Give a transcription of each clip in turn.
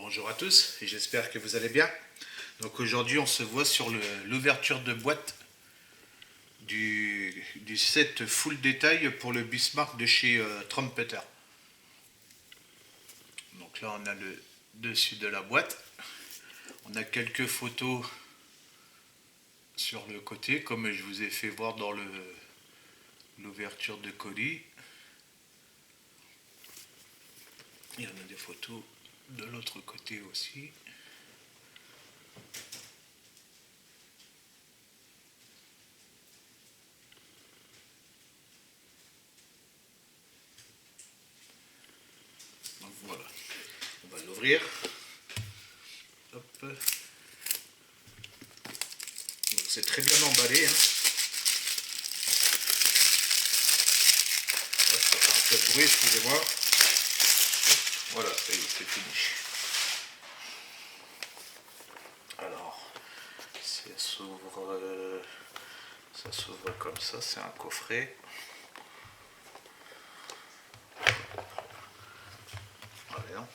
Bonjour à tous et j'espère que vous allez bien. Donc aujourd'hui on se voit sur l'ouverture de boîte du set full détail pour le Bismarck de chez Trumpeter. Donc là on a le dessus de la boîte. On a quelques photos sur le côté comme je vous ai fait voir dans l'ouverture de colis. Il y en a des photos de l'autre côté aussi. Donc voilà, on va l'ouvrir. Hop. Donc c'est très bien emballé. Hein. Hop, ça fait un peu de bruit, excusez-moi. Voilà, ça y est, c'est fini. Alors, ça s'ouvre comme ça, c'est un coffret. Voilà,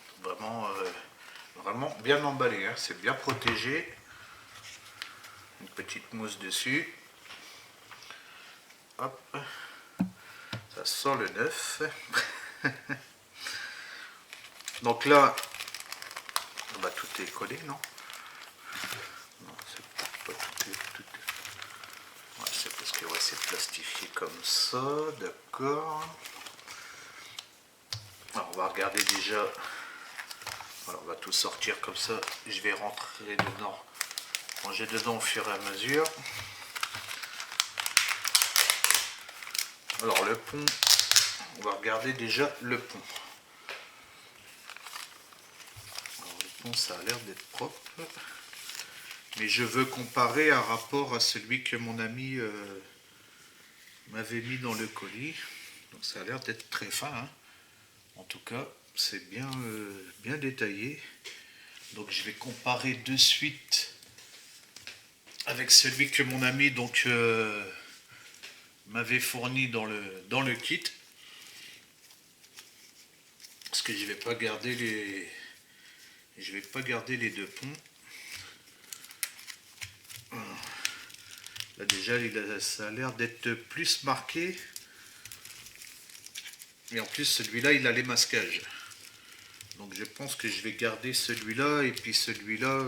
vraiment bien emballé, hein, c'est bien protégé. Une petite mousse dessus. Hop, ça sent le neuf. Donc là, bah, tout est collé, non? Non, c'est pas tout. Ouais, c'est parce que ouais, c'est plastifié comme ça, d'accord. Alors on va regarder déjà. Voilà, on va tout sortir comme ça. Je vais rentrer dedans, ranger dedans au fur et à mesure. Alors le pont, on va regarder déjà le pont. Alors le pont, ça a l'air d'être propre. Mais je veux comparer un rapport à celui que mon ami m'avait mis dans le colis. Donc ça a l'air d'être très fin. Hein. En tout cas, c'est bien détaillé. Donc je vais comparer de suite avec celui que mon ami m'avait fourni dans le kit. Parce que je vais pas garder les deux ponts. Là déjà ça a l'air d'être plus marqué. Et en plus celui-là il a les masquages. Donc je pense que je vais garder celui-là et puis celui-là.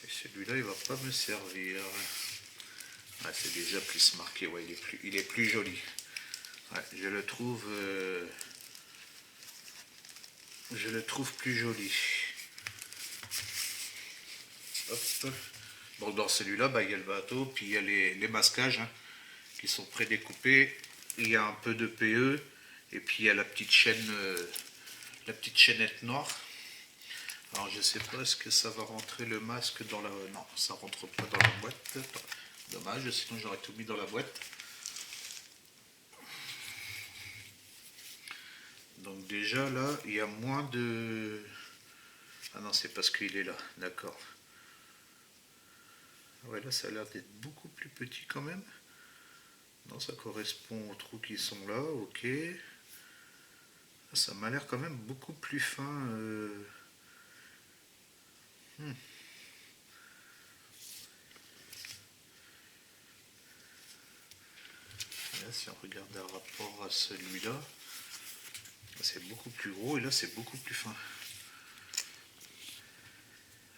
Et celui-là il va pas me servir. Ah, c'est déjà plus marqué, ouais, il est plus joli. Ouais, je le trouve plus joli. Hop. Bon, dans celui-là, bah, il y a le bateau, puis il y a les masquages hein, qui sont prédécoupés. Il y a un peu de PE, et puis il y a la petite chaînette noire. Alors je sais pas, est-ce que ça va rentrer le masque dans la... Non, ça rentre pas dans la boîte. Dommage, sinon j'aurais tout mis dans la boîte. Donc déjà là, il y a moins de... Ah non, c'est parce qu'il est là, d'accord. Ouais, là ça a l'air d'être beaucoup plus petit quand même. Non, ça correspond aux trous qui sont là, ok. Ça m'a l'air quand même beaucoup plus fin. Là, si on regarde un rapport à celui-là, c'est beaucoup plus gros et là c'est beaucoup plus fin.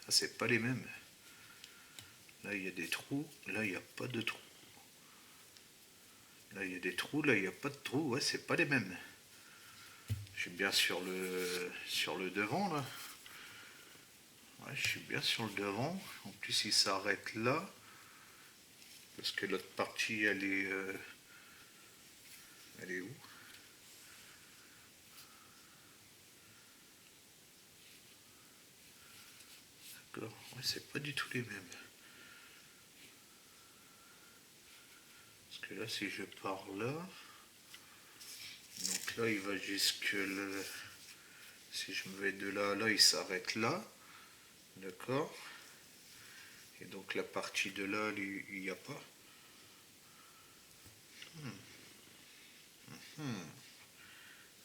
Ah, c'est pas les mêmes. Là il y a des trous, là il n'y a pas de trous. Là il y a des trous, là il n'y a pas de trous, ouais c'est pas les mêmes. Je suis bien sur le devant là. Ouais, je suis bien sur le devant. En plus il s'arrête là. Parce que l'autre partie elle est où? D'accord, ouais, c'est pas du tout les mêmes. Parce que là si je pars là, donc là il va jusque le... Si je me vais de là à là, il s'arrête là. D'accord. Et donc la partie de là, il n'y a pas.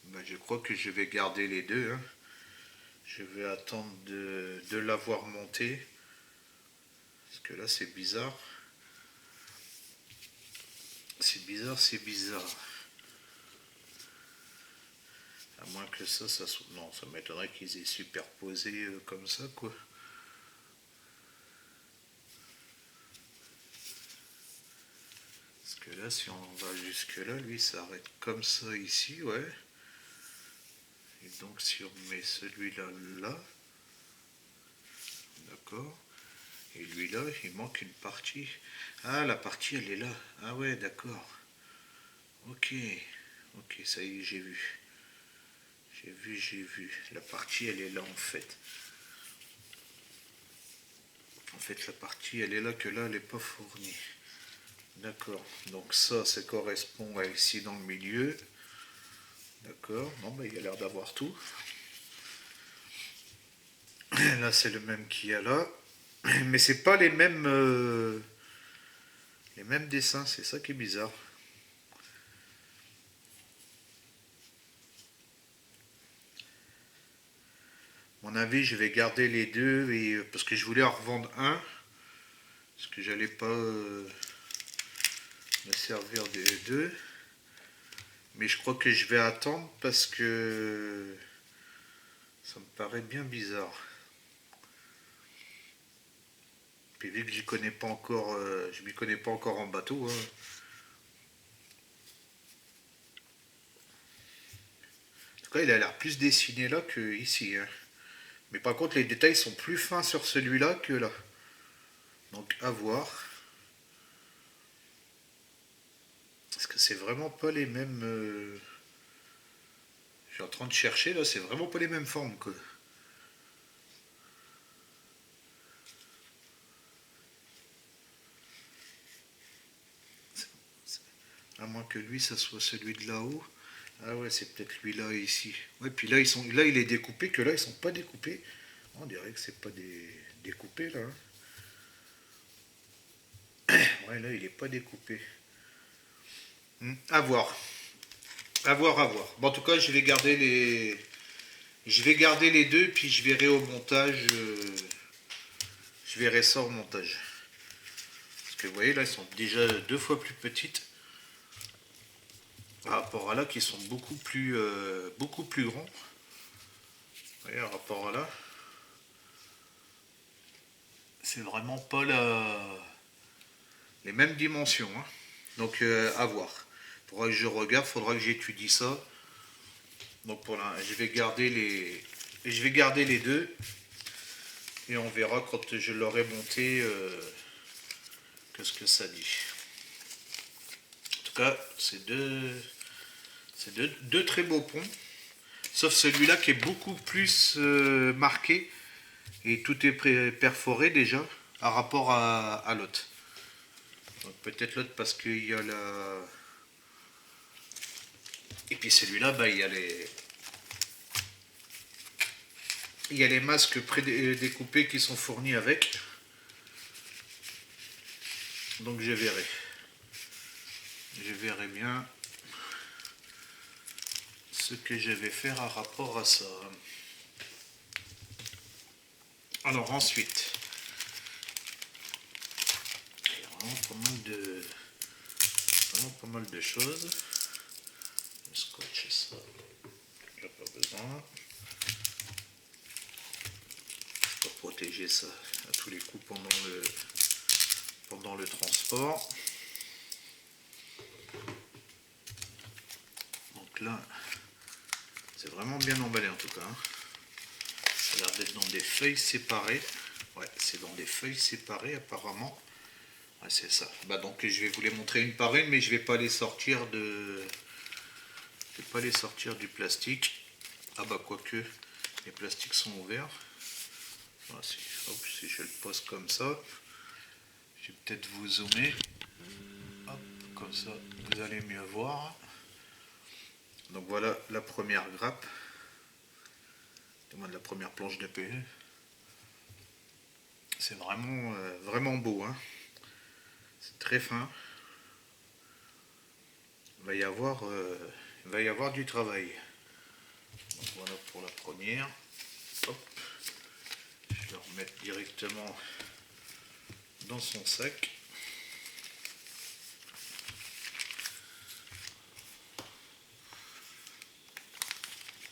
Ben, je crois que je vais garder les deux, hein. Je vais attendre de l'avoir monté. Parce que là, c'est bizarre. C'est bizarre, c'est bizarre. À moins que ça soit... Non, ça m'étonnerait qu'ils aient superposé comme ça, quoi. Parce que là, si on va jusque là, lui, ça arrête comme ça ici, ouais. Et donc, si on met celui-là là, d'accord. Et lui là, il manque une partie. Ah, la partie, elle est là. Ah ouais, d'accord. Ok. Ok, ça y est, j'ai vu. J'ai vu. La partie, elle est là, en fait. En fait, la partie, elle est là, que là, elle n'est pas fournie. D'accord. Donc ça correspond à ici dans le milieu. D'accord. Non, bah, il a l'air d'avoir tout. Là, c'est le même qu'il y a là. Mais c'est pas les mêmes dessins. C'est ça qui est bizarre. À mon avis, je vais garder les deux et, parce que je voulais en revendre un. Parce que j'allais pas me servir des deux. Mais je crois que je vais attendre parce que ça me paraît bien bizarre. Puis vu que j'y connais pas encore, je m'y connais pas encore en bateau, hein. En tout cas, il a l'air plus dessiné là que ici, hein. Mais par contre, les détails sont plus fins sur celui-là que là. Donc à voir. Parce que c'est vraiment pas les mêmes. Je suis en train de chercher là, c'est vraiment pas les mêmes formes, quoi. À moins que lui, ça soit celui de là-haut. Ah ouais, c'est peut-être lui là ici. Ouais, puis là, là, il est découpé, que là, ils sont pas découpés. On dirait que c'est pas découpé là, hein. Ouais, là, il est pas découpé. À voir. À voir, à voir. Bon, en tout cas, je vais garder les deux, puis je verrai au montage. Je verrai ça au montage. Parce que vous voyez, là, elles sont déjà deux fois plus petites par rapport à là, qui sont beaucoup plus grands. Vous voyez, par rapport à là, c'est vraiment pas les mêmes dimensions, hein. Donc, à voir. Faudra que je regarde, faudra que j'étudie ça. Donc, je vais garder les deux. Et on verra quand je l'aurai monté qu'est-ce que ça dit. En tout cas, c'est deux très beaux ponts. Sauf celui-là qui est beaucoup plus marqué. Et tout est perforé déjà par rapport à l'autre. Peut-être l'autre parce qu'il y a la... Et puis celui-là, bah, il y a les masques prédécoupés qui sont fournis avec. Donc je verrai. Je verrai bien ce que je vais faire à rapport à ça. Alors ensuite, il y a vraiment pas mal de choses. Le scotch, ça, il n'y a pas besoin. Pour protéger ça à tous les coups pendant le transport. Donc là, c'est vraiment bien emballé en tout cas, hein. Ça a l'air d'être dans des feuilles séparées. Ouais, c'est dans des feuilles séparées apparemment. Ouais, c'est ça. Bah donc je vais vous les montrer une par une, mais je vais pas les sortir du plastique. Ah bah quoique, les plastiques sont ouverts. Voilà, si je le pose comme ça, je vais peut-être vous zoomer. Hop, comme ça, vous allez mieux voir. Donc voilà la première grappe. De la première planche de PE. C'est vraiment beau, hein. C'est très fin. il va y avoir du travail. Donc voilà pour la première. Hop. Je vais le remettre directement dans son sac.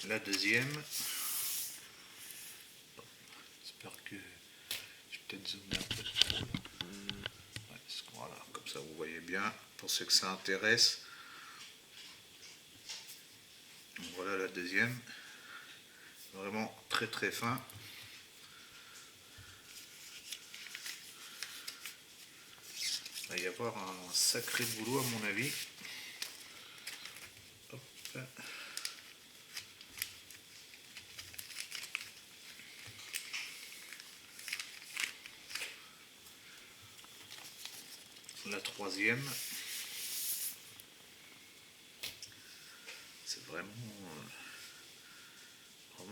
La deuxième. J'espère que je vais peut-être zoomer un peu trop. Ouais, voilà, comme ça vous voyez bien, pour ceux que ça intéresse. Donc voilà la deuxième. Vraiment très très fin. Il va y avoir un sacré boulot à mon avis. Hop. La troisième. C'est vraiment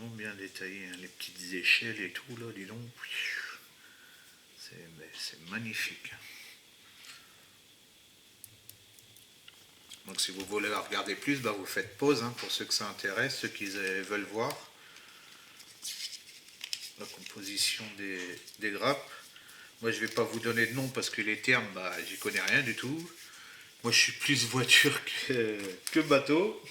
bien détaillé, hein, les petites échelles et tout là, dis donc. C'est magnifique. Donc si vous voulez la regarder plus, bah vous faites pause, hein, pour ceux que ça intéresse, ceux qui veulent voir la composition des grappes. Moi je vais pas vous donner de nom parce que les termes, bah j'y connais rien du tout. Moi je suis plus voiture que bateau.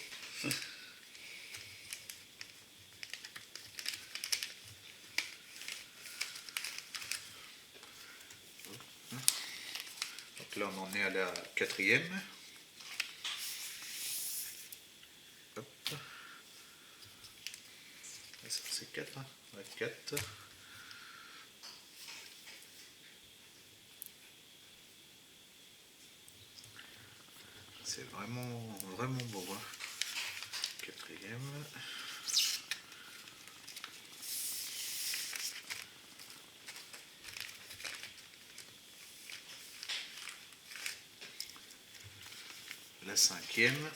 Donc là on en est à la quatrième. Hop. Ça c'est 4, hein. Ouais, 4. C'est vraiment beau, hein. Quatrième. La cinquième.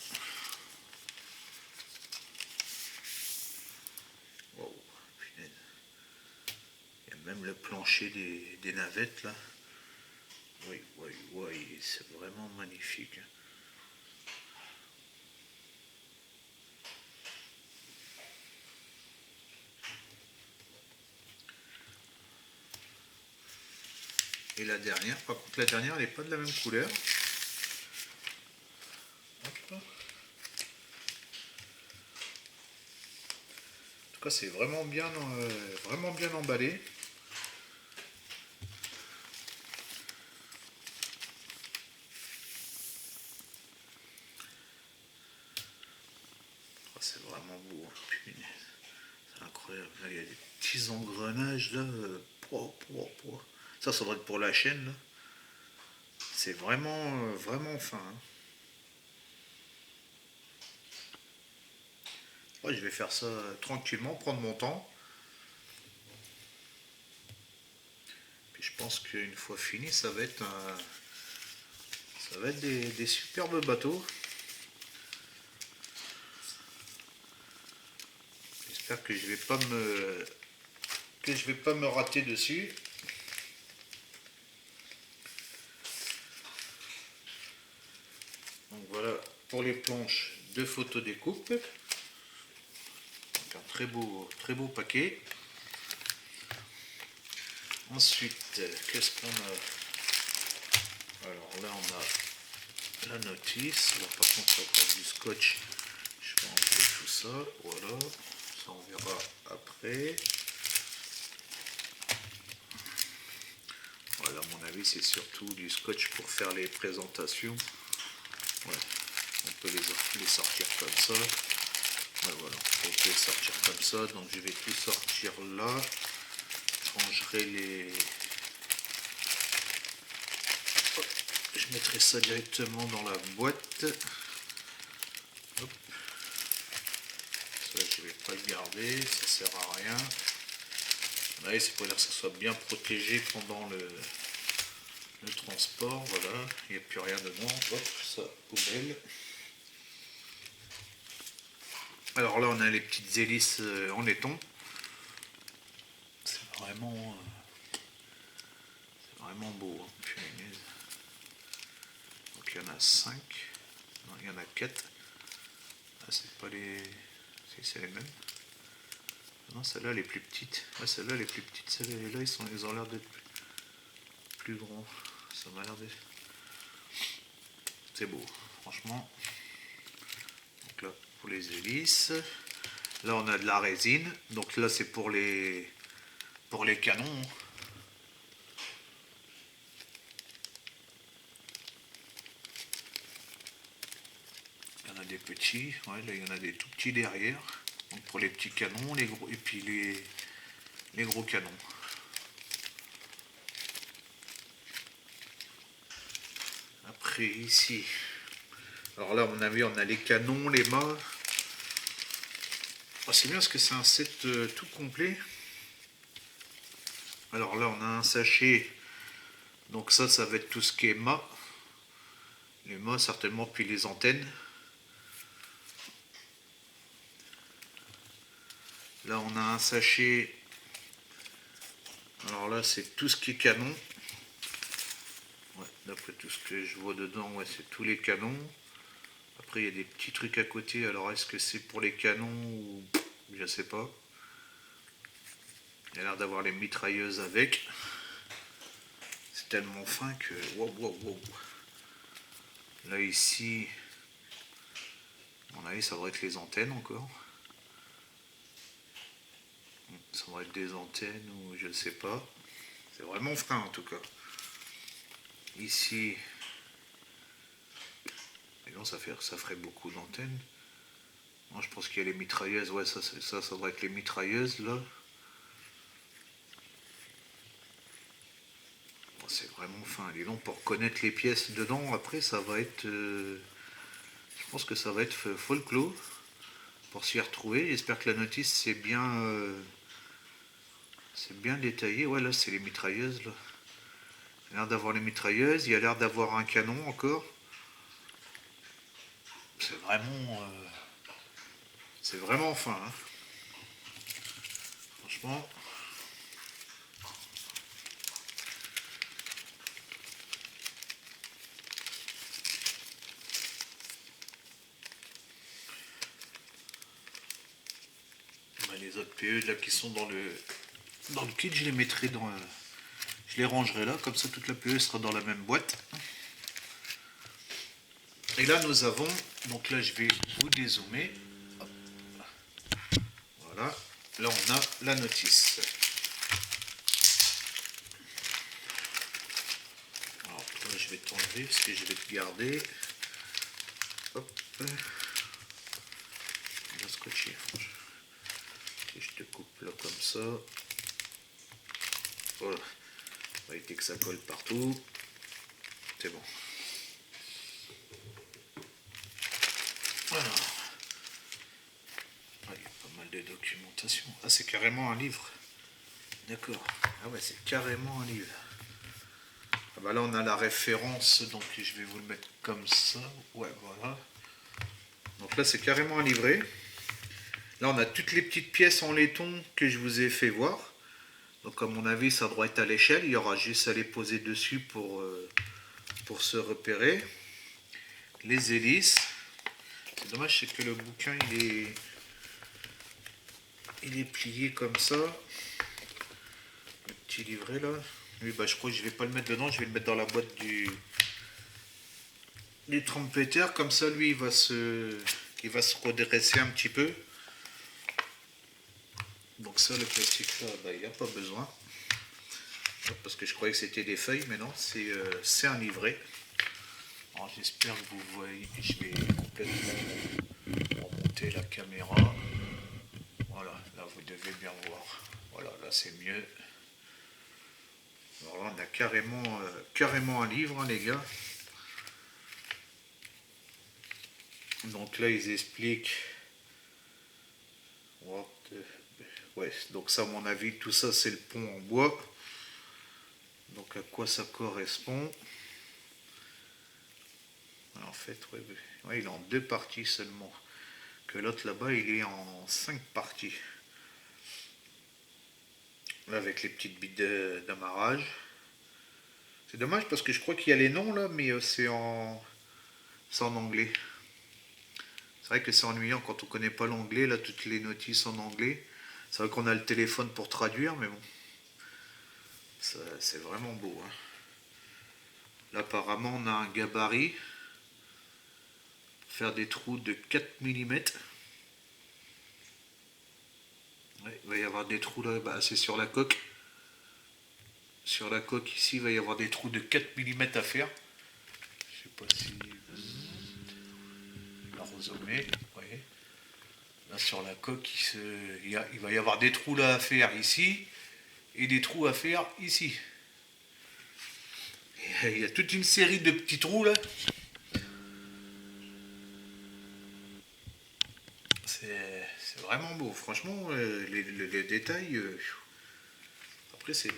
Wow, punaise. Il y a même le plancher des navettes là. Oui, oui, oui, c'est vraiment magnifique. Et la dernière, par contre la dernière elle n'est pas de la même couleur. Hop. En tout cas c'est vraiment bien emballé. Oh, c'est vraiment beau, hein. Punaise. C'est incroyable. Là, il y a des petits engrenages là. Ça doit être pour la chaîne là. C'est vraiment fin, hein. Ouais, je vais faire ça tranquillement, prendre mon temps. Puis je pense qu'une fois fini, ça va être des superbes bateaux. J'espère que je vais pas me rater dessus. Donc voilà pour les planches de photodécoupe. Donc un très beau paquet. Ensuite, qu'est-ce qu'on a? Alors là on a la notice. Alors par contre ça va du scotch. Je vais enlever tout ça. Voilà. Ça on verra après. Voilà, à mon avis c'est surtout du scotch pour faire les présentations. Ouais, on peut les sortir comme ça. Ouais, voilà, on peut les sortir comme ça. Donc je vais tout sortir là. Je rangerai les... Hop, je mettrai ça directement dans la boîte. Hop. Ça je vais pas le garder, ça sert à rien. Là, c'est pour dire que ça soit bien protégé pendant le transport. Voilà, il n'y a plus rien dedans. Hop, ça, poubelle. Alors là, on a les petites hélices en laiton. C'est vraiment beau, hein. Donc il y en a 5. Non, il y en a 4. Ah, c'est pas les... Si, c'est les mêmes. Non, celle-là, elle est plus petite. Ah, celle-là, elle est plus petite. Celle-là, ils ont l'air d'être plus grands. Ça m'a l'air d'être... C'est beau, franchement. Donc là, pour les hélices. Là, on a de la résine. Donc là, c'est pour les canons. Il y en a des petits. Ouais, là, il y en a des tout petits derrière. Donc pour les petits canons, les gros, et puis les gros canons. Après, ici. Alors là, à mon avis, on a les canons, les mâts. Oh, c'est bien parce que c'est un set tout complet. Alors là, on a un sachet. Donc ça va être tout ce qui est mât. Les mâts, certainement, puis les antennes. Là, on a un sachet. Alors là, c'est tout ce qui est canon. Ouais, d'après tout ce que je vois dedans, ouais, c'est tous les canons. Après, il y a des petits trucs à côté. Alors, est-ce que c'est pour les canons ou... Je sais pas. Il y a l'air d'avoir les mitrailleuses avec. C'est tellement fin que... Wow, wow, wow. Là, ici... À mon avis, ça devrait être les antennes encore. Ça devrait être des antennes ou je ne sais pas. C'est vraiment fin en tout cas. Ici... Et non, ça ferait beaucoup d'antennes. Moi, je pense qu'il y a les mitrailleuses. Ouais, ça devrait être les mitrailleuses là. C'est vraiment fin. Et donc pour connaître les pièces dedans, après ça va être... je pense que ça va être folklore pour s'y retrouver. J'espère que la notice c'est bien détaillé. Ouais, là c'est les mitrailleuses. Là. Il a l'air d'avoir les mitrailleuses. Il y a l'air d'avoir un canon encore. C'est vraiment fin. Hein. Franchement... Les autres PE là qui sont dans le kit, je les mettrai dans... je les rangerai là, comme ça toute la PE sera dans la même boîte. Et là nous avons, donc là je vais vous dézoomer. Hop. Voilà, là on a la notice. Alors là je vais t'enlever parce que je vais te garder. Hop. Il va scotcher. Et je te coupe là comme ça. Voilà. On va éviter que ça colle partout. C'est bon. Voilà. Ah, il y a pas mal de documentation. Ah, c'est carrément un livre. D'accord. Ah ouais, c'est carrément un livre. Ah bah là, on a la référence, donc je vais vous le mettre comme ça. Ouais, voilà. Donc là, c'est carrément un livret. Là, on a toutes les petites pièces en laiton que je vous ai fait voir. Donc, à mon avis, ça doit être à l'échelle. Il y aura juste à les poser dessus pour se repérer. Les hélices. C'est dommage, c'est que le bouquin, il est plié comme ça. Le petit livret, là. Oui, bah, je crois que je vais pas le mettre dedans. Je vais le mettre dans la boîte du trompetteur. Comme ça, lui, il va se redresser un petit peu. Donc ça, le plastique là, bah, il n'y a pas besoin. Parce que je croyais que c'était des feuilles, mais non, c'est un livret. Alors j'espère que vous voyez, je vais complètement remonter la caméra. Voilà, là vous devez bien voir. Voilà, là c'est mieux. Alors là on a carrément un livre, hein, les gars. Donc là ils expliquent... Ouais, donc ça à mon avis, tout ça c'est le pont en bois. Donc à quoi ça correspond? En fait, ouais, il est en 2 parties seulement. Que l'autre là-bas, il est en 5 parties. Là, avec les petites billes d'amarrage. C'est dommage parce que je crois qu'il y a les noms là, mais c'est en anglais. C'est vrai que c'est ennuyant quand on connaît pas l'anglais, là toutes les notices en anglais. C'est vrai qu'on a le téléphone pour traduire, mais bon, c'est vraiment beau, hein. Là apparemment on a un gabarit pour faire des trous de 4 mm. Ouais, il va y avoir des trous là, bah, c'est sur la coque. Sur la coque ici, il va y avoir des trous de 4 mm à faire. Je sais pas si la rosomée, vous voyez. Là sur la coque, il va y avoir des trous là à faire ici et des trous à faire ici. Et il y a toute une série de petits trous là. C'est vraiment beau, franchement, les détails. Après, c'est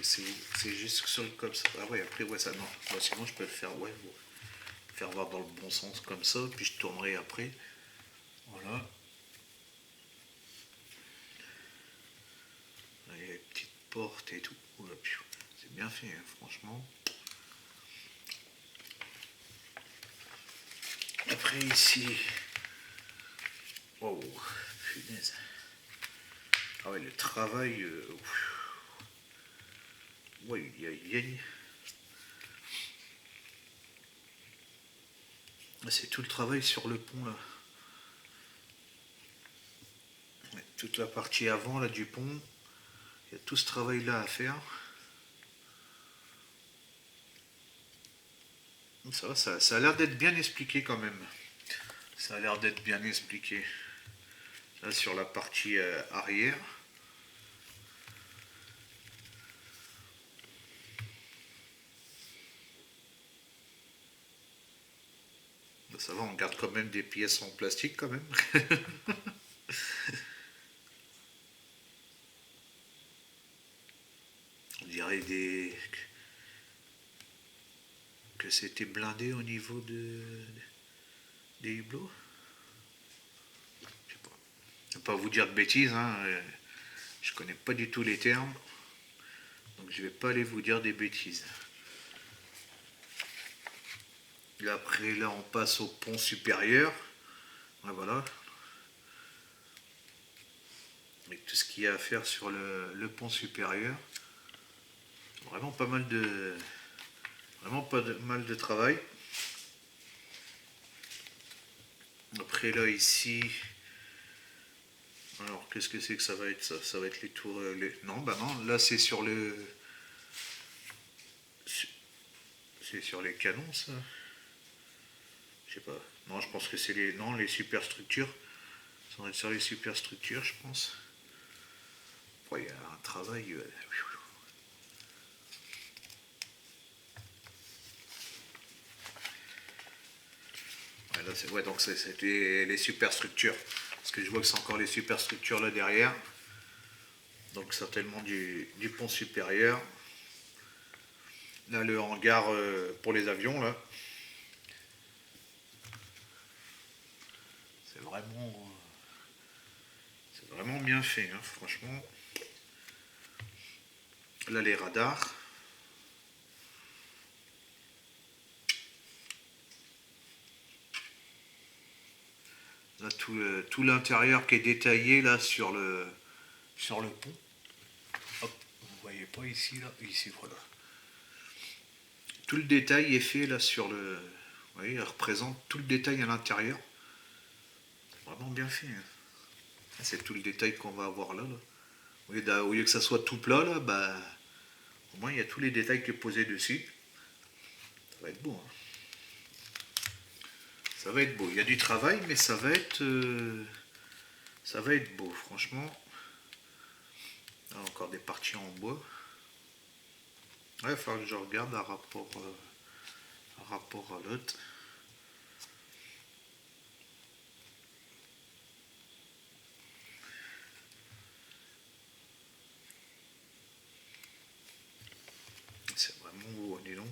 juste sur comme ça. Ah ouais, après, ouais, ça non. Bah, sinon, je peux le faire, ouais, faire voir dans le bon sens comme ça, puis je tournerai après. Voilà. Là, il y a les petites portes et tout. C'est bien fait, hein, franchement. Après, ici. Oh, punaise. Ah ouais, le travail. Ouais, il y a. C'est tout le travail sur le pont là. Ouais, toute la partie avant là du pont. Il y a tout ce travail là à faire. Ça a l'air d'être bien expliqué quand même. Ça a l'air d'être bien expliqué. Là sur la partie arrière. Ça va, on garde quand même des pièces en plastique quand même. On dirait que c'était blindé au niveau des hublots. Je sais pas. Je ne vais pas vous dire de bêtises, hein. Je connais pas du tout les termes. Donc je vais pas aller vous dire des bêtises. Et après là on passe au pont supérieur. Ouais, voilà. Avec tout ce qu'il y a à faire sur le pont supérieur. Vraiment pas mal de. Vraiment pas mal de travail. Après là ici. Alors qu'est-ce que c'est que ça va être ça? Ça va être les tours. Non, bah non, là c'est sur le. C'est sur les canons ça. Je sais pas. Non, je pense que c'est les. Non, les superstructures. Ça va être sur les superstructures, je pense. Il y a un travail. Ouais, là, ouais, donc c'était les superstructures. Parce que je vois que c'est encore les superstructures là derrière. Donc certainement du pont supérieur. Là, le hangar pour les avions, là. C'est vraiment bien fait, hein, franchement. Là, les radars. Là, tout l'intérieur qui est détaillé là sur le pont. Hop, vous voyez pas ici, là. Ici, voilà. Tout le détail est fait là sur le. Vous voyez, il représente tout le détail à l'intérieur. Vraiment bien fait, hein. C'est tout le détail qu'on va avoir là. Au lieu que ça soit tout plat, là, bah, au moins il y a tous les détails qui sont posés dessus. Ça va être beau, hein. Ça va être beau. Il y a du travail, mais ça va être beau, franchement. Là, encore des parties en bois. Ouais, il va falloir que je regarde à rapport à l'autre. C'est vraiment beau, dis donc.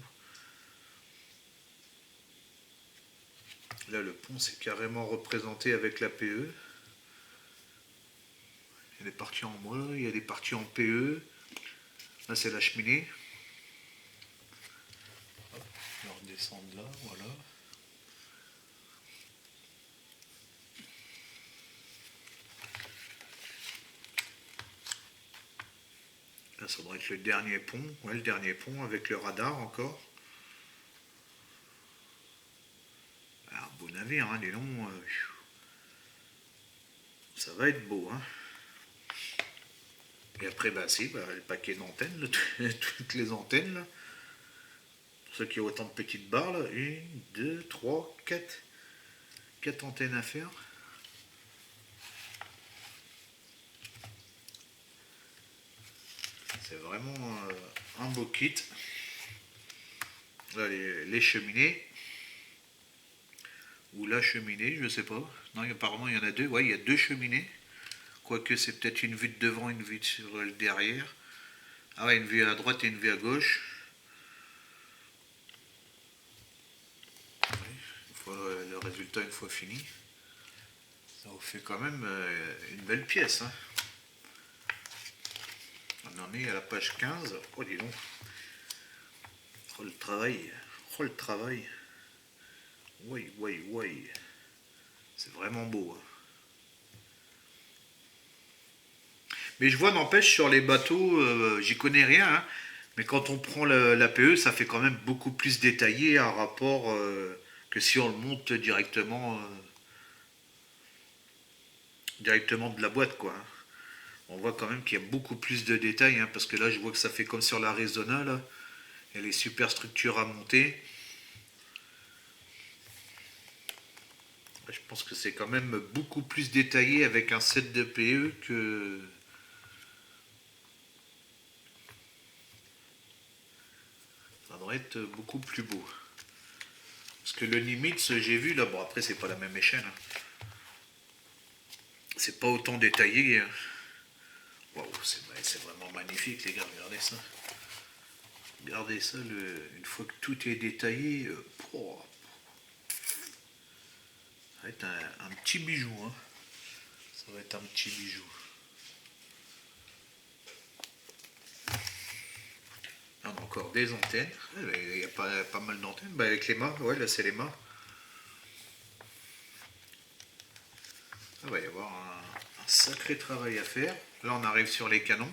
Là, le pont, c'est carrément représenté avec la PE. Il y a des parties en bois, il y a des parties en PE. Là, c'est la cheminée. Hop, on va redescendre là, voilà. Là, ça doit être le dernier pont. Ouais, le dernier pont avec le radar encore. Alors, beau navire, hein, dis donc. Ça va être beau, hein. Et après, bah si, bah, le paquet d'antennes, là, toutes les antennes, là. Pour ceux qui ont autant de petites barres, là. 1, 2, 3, 4. 4 antennes à faire. C'est vraiment un beau kit. Là, les cheminées. Ou la cheminée, je ne sais pas. Non, apparemment il y en a deux. Ouais, il y a deux cheminées. Quoique c'est peut-être une vue de devant, une vue sur le derrière. Ah ouais, une vue à droite et une vue à gauche. Le résultat une fois fini. Ça vous fait quand même une belle pièce. Hein. On en est à la page 15. Oh, dis donc. Oh, le travail. Oh, le travail. Oui, oui, oui. C'est vraiment beau. Hein. Mais je vois, n'empêche, sur les bateaux, j'y connais rien. Hein, mais quand on prend l'APE, ça fait quand même beaucoup plus détaillé un rapport que si on le monte directement de la boîte, quoi. Hein. On voit quand même qu'il y a beaucoup plus de détails, hein, parce que là, je vois que ça fait comme sur l'Arizona, là. Il y a les super structures à monter. Je pense que c'est quand même beaucoup plus détaillé avec un set de PE que... Ça devrait être beaucoup plus beau. Parce que le Nimitz, j'ai vu, là, bon après c'est pas la même échelle. Hein. C'est pas autant détaillé. Hein. Waouh, c'est vraiment magnifique les gars, regardez ça. Regardez ça, une fois que tout est détaillé, ça va être un petit bijou. Hein. Ça va être un petit bijou. On a encore des antennes. Il y a pas mal d'antennes. Bah, avec les mâts, ouais, là c'est les mâts. Il va y avoir un sacré travail à faire. Là on arrive sur les canons.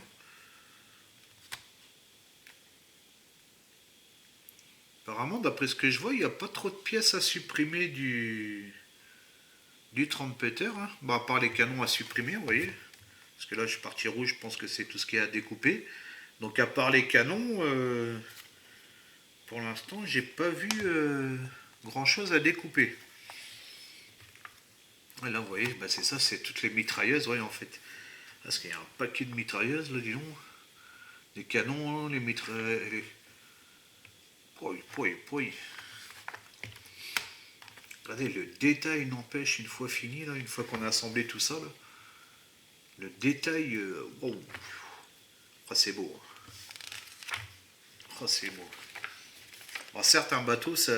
Apparemment, d'après ce que je vois, il n'y a pas trop de pièces à supprimer du trompeter. Hein. Bon, à part les canons à supprimer, vous voyez. Parce que là, je suis parti rouge, je pense que c'est tout ce qu'il y a à découper. Donc, à part les canons, pour l'instant, j'ai pas vu grand chose à découper. Et là, vous voyez, bah, c'est ça, c'est toutes les mitrailleuses, ouais, en fait. Parce qu'il y a un paquet de mitrailleuses, là, dis donc. Des canons, hein, les mitrailleuses. Poi. Regardez, le détail n'empêche, une fois fini, là, une fois qu'on a assemblé tout ça, là, le détail, wow. Oh, c'est beau. Oh, c'est beau. Bon, certes, un bateau, ça,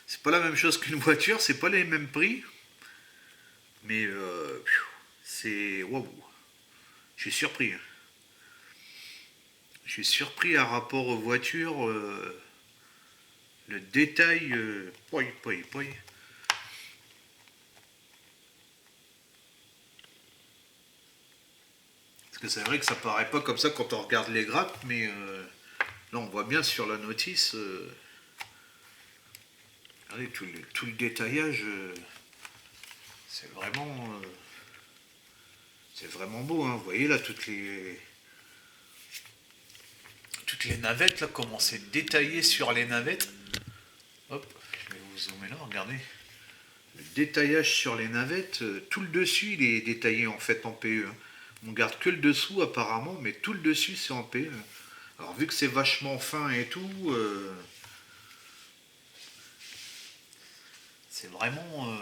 c'est pas la même chose qu'une voiture, c'est pas les mêmes prix, mais c'est waouh. Je suis surpris. Hein. Je suis surpris à rapport aux voitures, le détail, poi. Parce que c'est vrai que ça paraît pas comme ça quand on regarde les grappes, mais là on voit bien sur la notice. Regardez tout le détaillage, c'est vraiment beau. Hein. Vous voyez là toutes les navettes là, comment c'est détaillé sur les navettes. Hop, je vais vous zoomer là, regardez. Le détaillage sur les navettes, tout le dessus il est détaillé en fait en PE. Hein. On garde que le dessous apparemment, mais tout le dessus c'est en PE. Alors vu que c'est vachement fin et tout, c'est vraiment...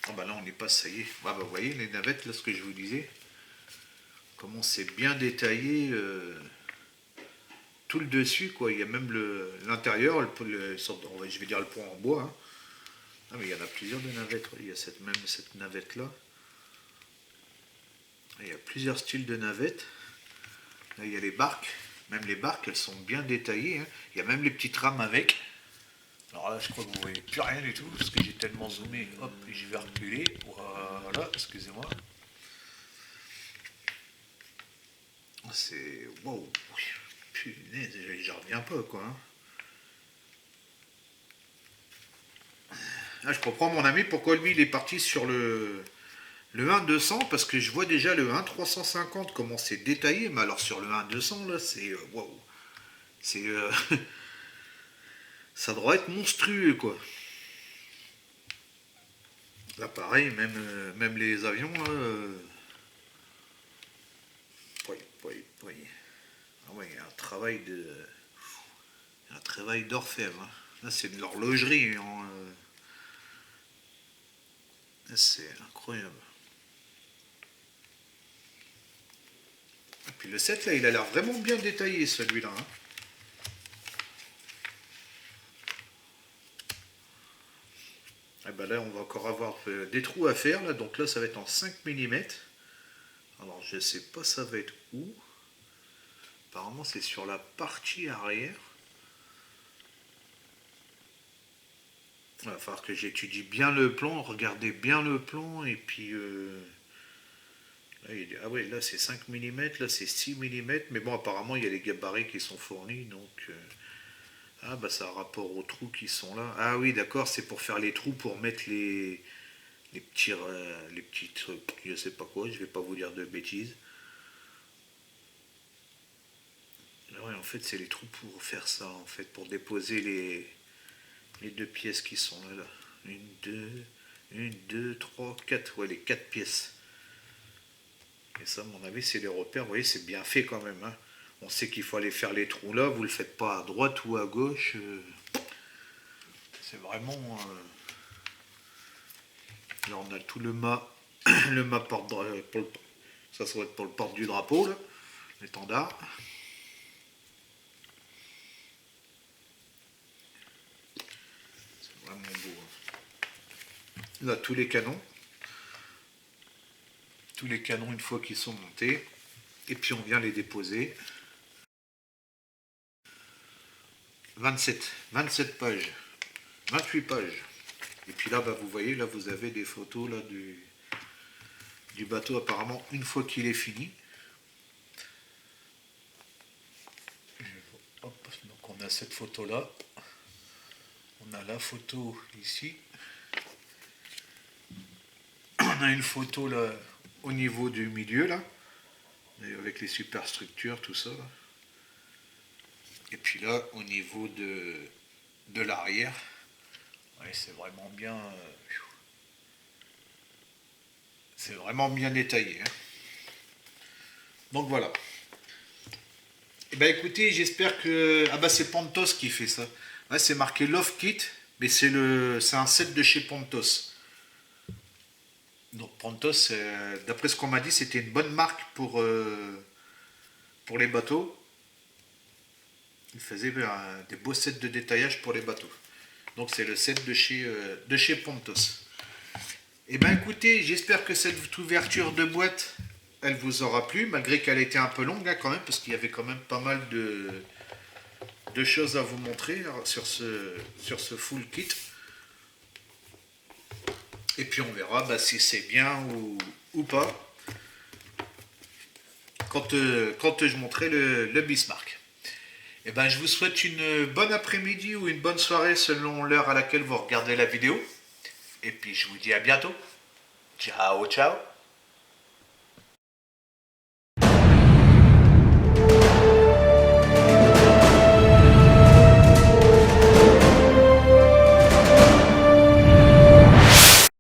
Ah bah là on y passe, ça y est. Ah bah vous voyez les navettes, là ce que je vous disais. Comment c'est bien détaillé tout le dessus quoi. Il y a même l'intérieur, je vais dire le pont en bois. Hein. Ah mais il y en a plusieurs de navettes. Il y a cette navette là. Il y a plusieurs styles de navettes. Là il y a les barques. Même les barques elles sont bien détaillées. Hein. Il y a même les petites rames avec. Alors là je crois que vous voyez plus rien du tout parce que j'ai tellement zoomé. Hop, je vais reculer. Voilà, excusez-moi. C'est... Wow. Punaise, j'y reviens pas, quoi. Hein. Ah, je comprends mon ami pourquoi lui il est parti sur le 1 200 parce que je vois déjà le 1 350 comment c'est détaillé, mais alors sur le 1 200 là c'est waouh, c'est ça devrait être monstrueux quoi. Là pareil, même les avions là, oui, oui, oui. Ah ouais, il y a un travail d'orfèvre. Hein. Là c'est de l'horlogerie, hein, c'est incroyable. Et puis le 7 là, il a l'air vraiment bien détaillé celui-là. Hein. Et ben là, on va encore avoir des trous à faire. Là. Donc là, ça va être en 5 mm. Alors, je sais pas, ça va être où. Apparemment, c'est sur la partie arrière. Il va falloir que j'étudie bien le plan, regardez bien le plan. Et puis, là, ah ouais, là, c'est 5 mm, là, c'est 6 mm. Mais bon, apparemment, il y a les gabarits qui sont fournis. Donc, ah bah, ça a rapport aux trous qui sont là. Ah oui, d'accord, c'est pour faire les trous, pour mettre les petits trucs, je sais pas quoi, je vais pas vous dire de bêtises. Ah ouais, en fait, c'est les trous pour faire ça, en fait, pour déposer les deux pièces qui sont là. Une, deux, trois, quatre, ouais, les quatre pièces. Et ça, à mon avis, c'est les repères. Vous voyez, c'est bien fait quand même. Hein. On sait qu'il faut aller faire les trous là, vous le faites pas à droite ou à gauche. C'est vraiment. Là, on a tout le mât, le mât ça va être pour le porte du drapeau, là, l'étendard. C'est vraiment beau. Hein. Là, tous les canons. Tous les canons, une fois qu'ils sont montés. Et puis, on vient les déposer. 27 pages. 28 pages. Et puis là, bah, vous voyez, là, vous avez des photos là, du bateau, apparemment, une fois qu'il est fini. Hop, donc on a cette photo-là. On a la photo ici. On a une photo là, au niveau du milieu, là, avec les superstructures, tout ça. Là. Et puis là, au niveau de l'arrière, ouais, c'est vraiment bien... c'est vraiment bien détaillé. Hein. Donc voilà. Eh ben écoutez, j'espère que... Ah bah c'est Pontos qui fait ça. Ouais, c'est marqué Love Kit, mais c'est un set de chez Pontos. Donc Pontos, d'après ce qu'on m'a dit, c'était une bonne marque pour les bateaux. Il faisait des beaux sets de détaillage pour les bateaux. Donc c'est le set de chez Pontos. Eh bien écoutez, j'espère que cette ouverture de boîte, elle vous aura plu, malgré qu'elle était un peu longue hein, quand même, parce qu'il y avait quand même pas mal de choses à vous montrer sur ce full kit. Et puis on verra bah, si c'est bien ou pas quand je montrerai le Bismarck. Et ben, je vous souhaite une bonne après-midi ou une bonne soirée selon l'heure à laquelle vous regardez la vidéo. Et puis je vous dis à bientôt. Ciao, ciao.